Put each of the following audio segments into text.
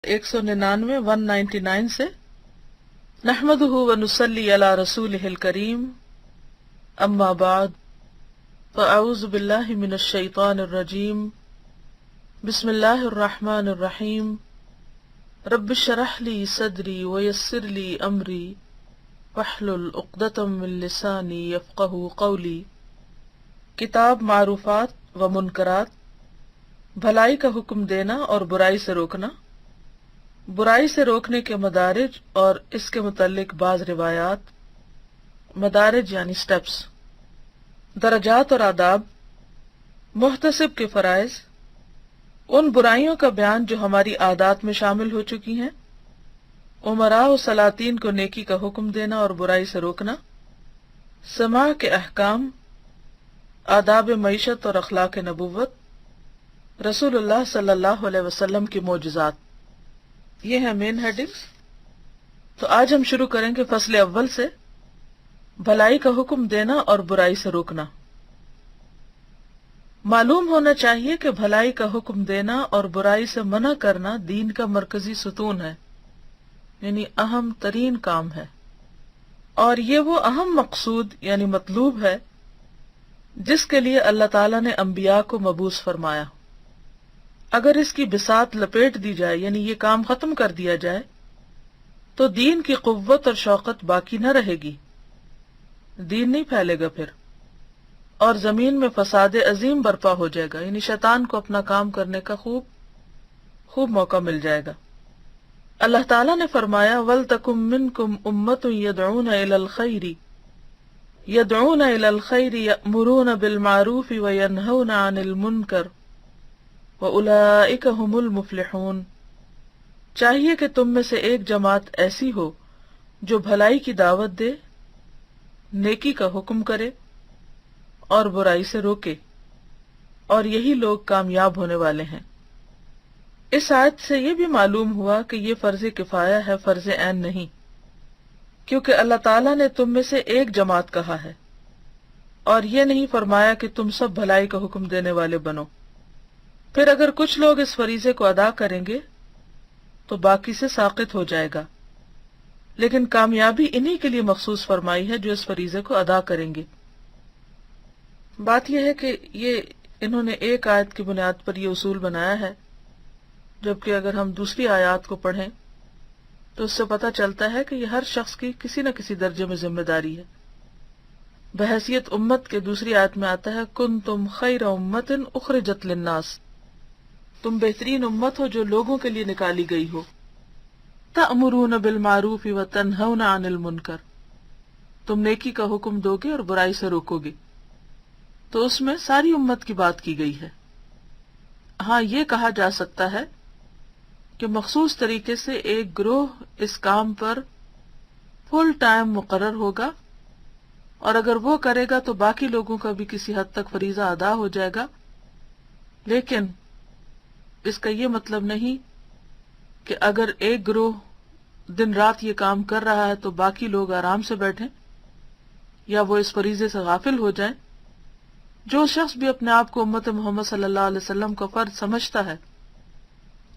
199 199 سے نحمدہ و نصلی علی رسولہ الکریم اما بعد فاعوذ باللہ من الشیطان الرجیم بسم اللہ الرحمن الرحیم رب اشرح لی صدری ویسر لی امری واحلل عقدۃ من لسانی یفقہوا قولی۔ کتاب معروفات و منکرات، بھلائی کا حکم دینا اور برائی سے روکنا، برائی سے روکنے کے مدارج اور اس کے متعلق بعض روایات۔ مدارج یعنی سٹیپس، درجات اور آداب، محتسب کے فرائض، ان برائیوں کا بیان جو ہماری عادات میں شامل ہو چکی ہیں، امراء و سلاطین کو نیکی کا حکم دینا اور برائی سے روکنا، سماع کے احکام، آداب معیشت اور اخلاق نبوت، رسول اللہ صلی اللہ علیہ وسلم کی معجزات۔ یہ ہے مین ہیڈنگز۔ تو آج ہم شروع کریں گے فصل اول سے، بھلائی کا حکم دینا اور برائی سے روکنا۔ معلوم ہونا چاہیے کہ بھلائی کا حکم دینا اور برائی سے منع کرنا دین کا مرکزی ستون ہے، یعنی اہم ترین کام ہے، اور یہ وہ اہم مقصود یعنی مطلوب ہے جس کے لیے اللہ تعالیٰ نے انبیاء کو مبعوث فرمایا۔ اگر اس کی بساط لپیٹ دی جائے یعنی یہ کام ختم کر دیا جائے تو دین کی قوت اور شوقت باقی نہ رہے گی، دین نہیں پھیلے گا پھر، اور زمین میں فساد عظیم برپا ہو جائے گا، یعنی شیطان کو اپنا کام کرنے کا خوب موقع مل جائے گا۔ اللہ تعالیٰ نے فرمایا وَلْتَكُن مِّنكُمْ أُمَّةٌ يَدْعُونَ إِلَى الْخَيْرِ يَأْمُرُونَ بِالْمَعْرُوفِ وَيَنْهَوْنَ عَنِ الْمُنكَرِ وَأُولَئِكَ هُمُ الْمُفْلِحُونَ۔ چاہیے کہ تم میں سے ایک جماعت ایسی ہو جو بھلائی کی دعوت دے، نیکی کا حکم کرے اور برائی سے روکے، اور یہی لوگ کامیاب ہونے والے ہیں۔ اس آیت سے یہ بھی معلوم ہوا کہ یہ فرض کفایہ ہے، فرض عین نہیں، کیونکہ اللہ تعالیٰ نے تم میں سے ایک جماعت کہا ہے، اور یہ نہیں فرمایا کہ تم سب بھلائی کا حکم دینے والے بنو۔ پھر اگر کچھ لوگ اس فریضے کو ادا کریں گے تو باقی سے ساقط ہو جائے گا، لیکن کامیابی انہی کے لیے مخصوص فرمائی ہے جو اس فریضے کو ادا کریں گے۔ بات یہ ہے کہ یہ انہوں نے ایک آیت کی بنیاد پر یہ اصول بنایا ہے، جبکہ اگر ہم دوسری آیات کو پڑھیں تو اس سے پتہ چلتا ہے کہ یہ ہر شخص کی کسی نہ کسی درجے میں ذمہ داری ہے۔ بحیثیت امت کے دوسری آیت میں آتا ہے کنتم خیر امۃ اخرجت للناس، تم بہترین امت ہو جو لوگوں کے لیے نکالی گئی ہو، تأمرون بالمعروف وتنہون عن المنکر، تم نیکی کا حکم دو گے اور برائی سے روکو گے۔ تو اس میں ساری امت کی بات کی گئی ہے۔ ہاں یہ کہا جا سکتا ہے کہ مخصوص طریقے سے ایک گروہ اس کام پر فل ٹائم مقرر ہوگا، اور اگر وہ کرے گا تو باقی لوگوں کا بھی کسی حد تک فریضہ ادا ہو جائے گا، لیکن اس کا یہ مطلب نہیں کہ اگر ایک گروہ دن رات یہ کام کر رہا ہے تو باقی لوگ آرام سے بیٹھیں یا وہ اس فریضے سے غافل ہو جائیں۔ جو شخص بھی اپنے آپ کو امت محمد صلی اللہ علیہ وسلم کا فرد سمجھتا ہے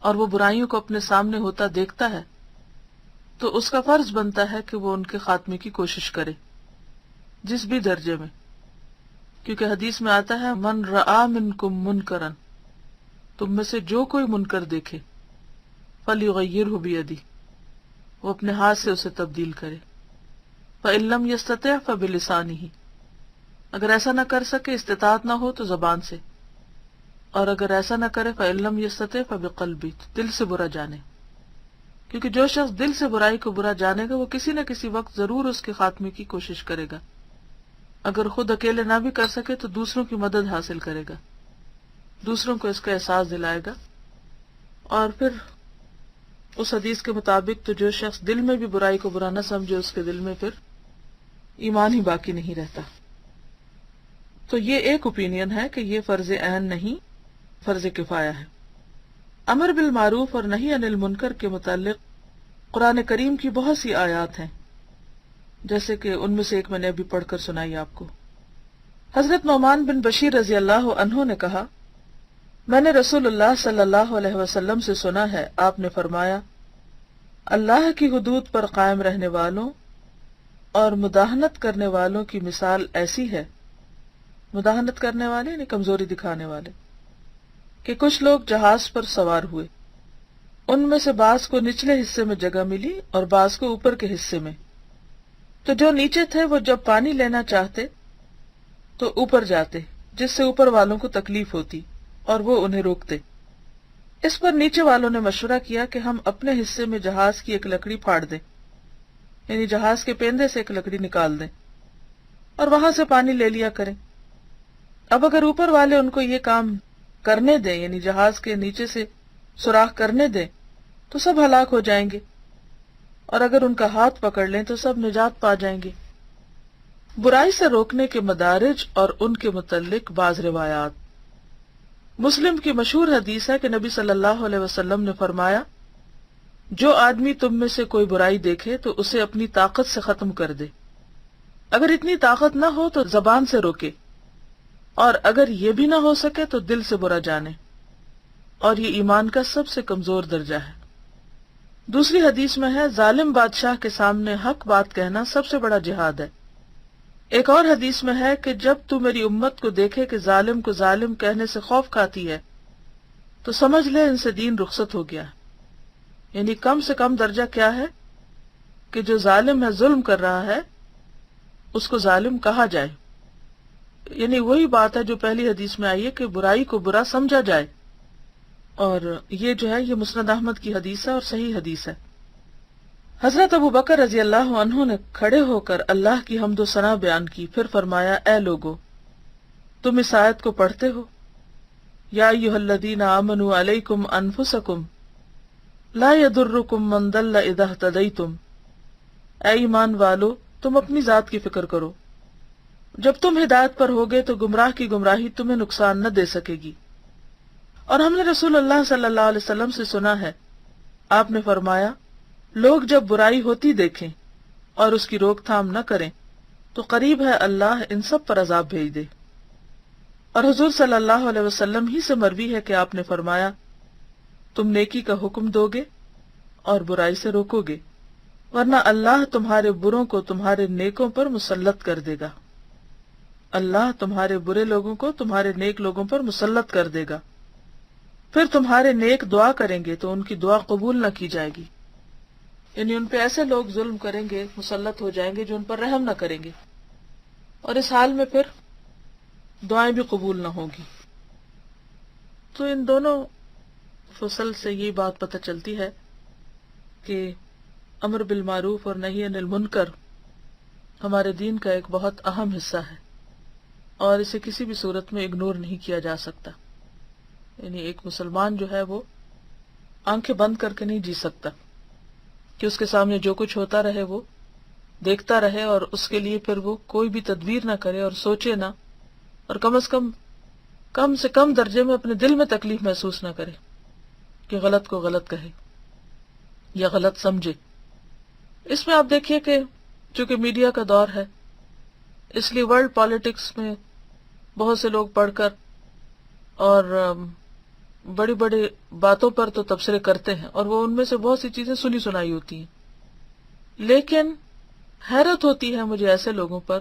اور وہ برائیوں کو اپنے سامنے ہوتا دیکھتا ہے تو اس کا فرض بنتا ہے کہ وہ ان کے خاتمے کی کوشش کرے، جس بھی درجے میں، کیونکہ حدیث میں آتا ہے من رآ منکم منکرا، تم میں سے جو کوئی منکر دیکھے فلیغیرہ بیدہ، وہ اپنے ہاتھ سے اسے تبدیل کرے، فإن لم یستطع فبلسانہ، اگر ایسا نہ کر سکے، استطاعت نہ ہو تو زبان سے، اور اگر ایسا نہ کرے فإن لم یستطع فبقلبہ، دل سے برا جانے، کیونکہ جو شخص دل سے برائی کو برا جانے گا وہ کسی نہ کسی وقت ضرور اس کے خاتمے کی کوشش کرے گا، اگر خود اکیلے نہ بھی کر سکے تو دوسروں کی مدد حاصل کرے گا، دوسروں کو اس کا احساس دلائے گا، اور پھر اس حدیث کے مطابق تو جو شخص دل میں بھی برائی کو برا نہ سمجھے اس کے دل میں پھر ایمان ہی باقی نہیں رہتا۔ تو یہ ایک اوپینین ہے کہ یہ فرض عین نہیں، فرض کفایہ ہے۔ امر بالمعروف اور نہی عن المنکر کے متعلق قرآن کریم کی بہت سی آیات ہیں، جیسے کہ ان میں سے ایک میں نے ابھی پڑھ کر سنائی آپ کو۔ حضرت نعمان بن بشیر رضی اللہ عنہ نے کہا میں نے رسول اللہ صلی اللہ علیہ وسلم سے سنا ہے، آپ نے فرمایا، اللہ کی حدود پر قائم رہنے والوں اور مداہنت کرنے والوں کی مثال ایسی ہے، مداہنت کرنے والے یعنی کمزوری دکھانے والے، کہ کچھ لوگ جہاز پر سوار ہوئے، ان میں سے بعض کو نچلے حصے میں جگہ ملی اور بعض کو اوپر کے حصے میں، تو جو نیچے تھے وہ جب پانی لینا چاہتے تو اوپر جاتے، جس سے اوپر والوں کو تکلیف ہوتی اور وہ انہیں روکتے۔ اس پر نیچے والوں نے مشورہ کیا کہ ہم اپنے حصے میں جہاز کی ایک لکڑی پھاڑ دیں، یعنی جہاز کے پیندے سے ایک لکڑی نکال دیں اور وہاں سے پانی لے لیا کریں۔ اب اگر اوپر والے ان کو یہ کام کرنے دیں، یعنی جہاز کے نیچے سے سوراخ کرنے دیں، تو سب ہلاک ہو جائیں گے، اور اگر ان کا ہاتھ پکڑ لیں تو سب نجات پا جائیں گے۔ برائی سے روکنے کے مدارج اور ان کے متعلق بعض روایات۔ مسلم کی مشہور حدیث ہے کہ نبی صلی اللہ علیہ وسلم نے فرمایا، جو آدمی تم میں سے کوئی برائی دیکھے تو اسے اپنی طاقت سے ختم کر دے، اگر اتنی طاقت نہ ہو تو زبان سے روکے، اور اگر یہ بھی نہ ہو سکے تو دل سے برا جانے، اور یہ ایمان کا سب سے کمزور درجہ ہے۔ دوسری حدیث میں ہے، ظالم بادشاہ کے سامنے حق بات کہنا سب سے بڑا جہاد ہے۔ ایک اور حدیث میں ہے کہ جب تو میری امت کو دیکھے کہ ظالم کو ظالم کہنے سے خوف کھاتی ہے تو سمجھ لے ان سے دین رخصت ہو گیا ہے۔ یعنی کم سے کم درجہ کیا ہے کہ جو ظالم ہے، ظلم کر رہا ہے، اس کو ظالم کہا جائے، یعنی وہی بات ہے جو پہلی حدیث میں آئی ہے کہ برائی کو برا سمجھا جائے، اور یہ جو ہے یہ مسند احمد کی حدیث ہے اور صحیح حدیث ہے۔ حضرت ابو بکر رضی اللہ عنہ نے کھڑے ہو کر اللہ کی حمد و ثنا بیان کی، پھر فرمایا، اے لوگو، تم اس آیت کو پڑھتے ہو، یا ایھا الذین آمنوا علیکم انفسکم لا یضرکم من ضل اذا اہتدیتم، اے ایمان والو تم اپنی ذات کی فکر کرو، جب تم ہدایت پر ہوگے تو گمراہ کی گمراہی تمہیں نقصان نہ دے سکے گی۔ اور ہم نے رسول اللہ صلی اللہ علیہ وسلم سے سنا ہے، آپ نے فرمایا، لوگ جب برائی ہوتی دیکھیں اور اس کی روک تھام نہ کریں تو قریب ہے اللہ ان سب پر عذاب بھیج دے۔ اور حضور صلی اللہ علیہ وسلم ہی سے مروی ہے کہ آپ نے فرمایا، تم نیکی کا حکم دو گے اور برائی سے روکو گے، ورنہ اللہ تمہارے بروں کو تمہارے نیکوں پر مسلط کر دے گا۔ اللہ تمہارے برے لوگوں کو تمہارے نیک لوگوں پر مسلط کر دے گا، پھر تمہارے نیک دعا کریں گے تو ان کی دعا قبول نہ کی جائے گی، یعنی ان پہ ایسے لوگ ظلم کریں گے، مسلط ہو جائیں گے جو ان پر رحم نہ کریں گے، اور اس حال میں پھر دعائیں بھی قبول نہ ہوگی۔ تو ان دونوں فصل سے یہ بات پتہ چلتی ہے کہ امر بالمعروف اور نہی عن المنکر ہمارے دین کا ایک بہت اہم حصہ ہے، اور اسے کسی بھی صورت میں اگنور نہیں کیا جا سکتا۔ یعنی ایک مسلمان جو ہے وہ آنکھیں بند کر کے نہیں جی سکتا کہ اس کے سامنے جو کچھ ہوتا رہے وہ دیکھتا رہے، اور اس کے لیے پھر وہ کوئی بھی تدبیر نہ کرے اور سوچے نہ، اور کم سے کم درجے میں اپنے دل میں تکلیف محسوس نہ کرے کہ غلط کو غلط کہے یا غلط سمجھے۔ اس میں آپ دیکھیے کہ چونکہ میڈیا کا دور ہے، اس لیے ورلڈ پالیٹکس میں بہت سے لوگ پڑھ کر اور بڑی بڑی باتوں پر تو تبصرے کرتے ہیں، اور وہ ان میں سے بہت سی چیزیں سنی سنائی ہوتی ہیں، لیکن حیرت ہوتی ہے مجھے ایسے لوگوں پر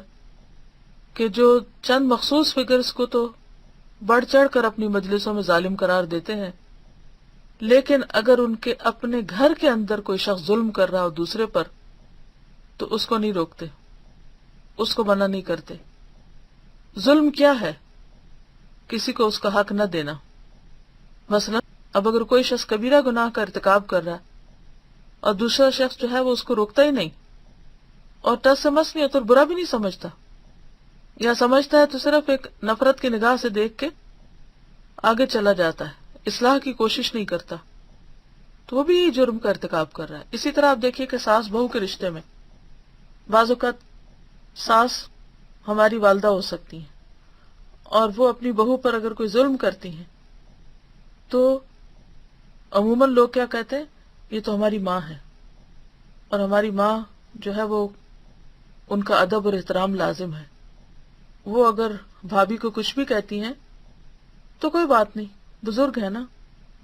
کہ جو چند مخصوص فگرز کو تو بڑھ چڑھ کر اپنی مجلسوں میں ظالم قرار دیتے ہیں، لیکن اگر ان کے اپنے گھر کے اندر کوئی شخص ظلم کر رہا ہو دوسرے پر تو اس کو نہیں روکتے، اس کو منع نہیں کرتے۔ ظلم کیا ہے؟ کسی کو اس کا حق نہ دینا۔ مثلا اب اگر کوئی شخص کبیرہ گناہ کا ارتکاب کر رہا ہے اور دوسرا شخص جو ہے وہ اس کو روکتا ہی نہیں، اور ٹس سے مس نہیں ہوتا اور برا بھی نہیں سمجھتا، یا سمجھتا ہے تو صرف ایک نفرت کی نگاہ سے دیکھ کے آگے چلا جاتا ہے، اصلاح کی کوشش نہیں کرتا، تو وہ بھی جرم کا ارتکاب کر رہا ہے۔ اسی طرح آپ دیکھیے کہ ساس بہو کے رشتے میں بعض اوقات ساس ہماری والدہ ہو سکتی ہیں، اور وہ اپنی بہو پر اگر کوئی ظلم کرتی ہیں تو عموماً لوگ کیا کہتے ہیں، یہ تو ہماری ماں ہے، اور ہماری ماں جو ہے وہ ان کا ادب اور احترام لازم ہے، وہ اگر بھابھی کو کچھ بھی کہتی ہیں تو کوئی بات نہیں، بزرگ ہے نا،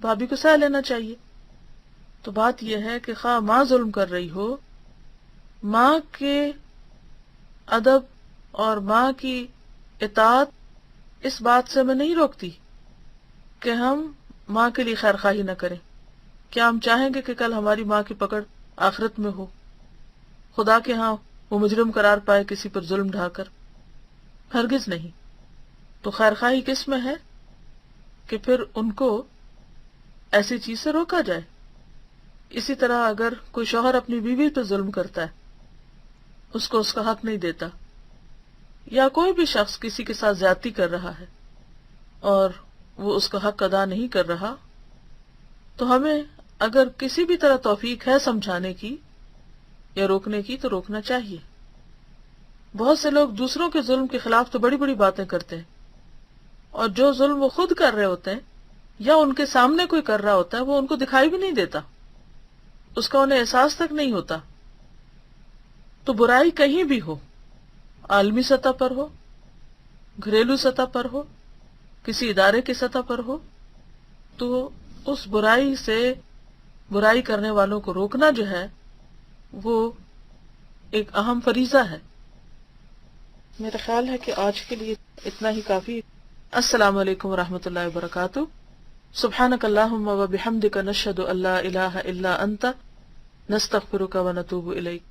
بھابھی کو سہ لینا چاہیے۔ تو بات یہ ہے کہ خواہ ماں ظلم کر رہی ہو، ماں کے ادب اور ماں کی اطاعت اس بات سے میں نہیں روکتی کہ ہم ماں کے لیے خیر خواہی نہ کریں۔ کیا ہم چاہیں گے کہ کل ہماری ماں کی پکڑ آخرت میں ہو، خدا کے ہاں وہ مجرم قرار پائے کسی پر ظلم ڈھا کر؟ ہرگز نہیں۔ تو خیر خواہی کس میں ہے کہ پھر ان کو ایسی چیز سے روکا جائے۔ اسی طرح اگر کوئی شوہر اپنی بیوی پہ ظلم کرتا ہے، اس کو اس کا حق نہیں دیتا، یا کوئی بھی شخص کسی کے ساتھ زیادتی کر رہا ہے اور وہ اس کا حق ادا نہیں کر رہا، تو ہمیں اگر کسی بھی طرح توفیق ہے سمجھانے کی یا روکنے کی تو روکنا چاہیے۔ بہت سے لوگ دوسروں کے ظلم کے خلاف تو بڑی بڑی باتیں کرتے ہیں، اور جو ظلم وہ خود کر رہے ہوتے ہیں یا ان کے سامنے کوئی کر رہا ہوتا ہے وہ ان کو دکھائی بھی نہیں دیتا، اس کا انہیں احساس تک نہیں ہوتا۔ تو برائی کہیں بھی ہو، عالمی سطح پر ہو، گھریلو سطح پر ہو، کسی ادارے کی سطح پر ہو، تو اس برائی سے برائی کرنے والوں کو روکنا جو ہے وہ ایک اہم فریضہ ہے۔ میرا خیال ہے کہ آج کے لیے اتنا ہی کافی۔ السلام علیکم ورحمۃ اللہ وبرکاتہ۔ سبحانک اللہم وبحمدک، نشہد ان لا الہ الا انت، نستغفرک ونتوب الیک۔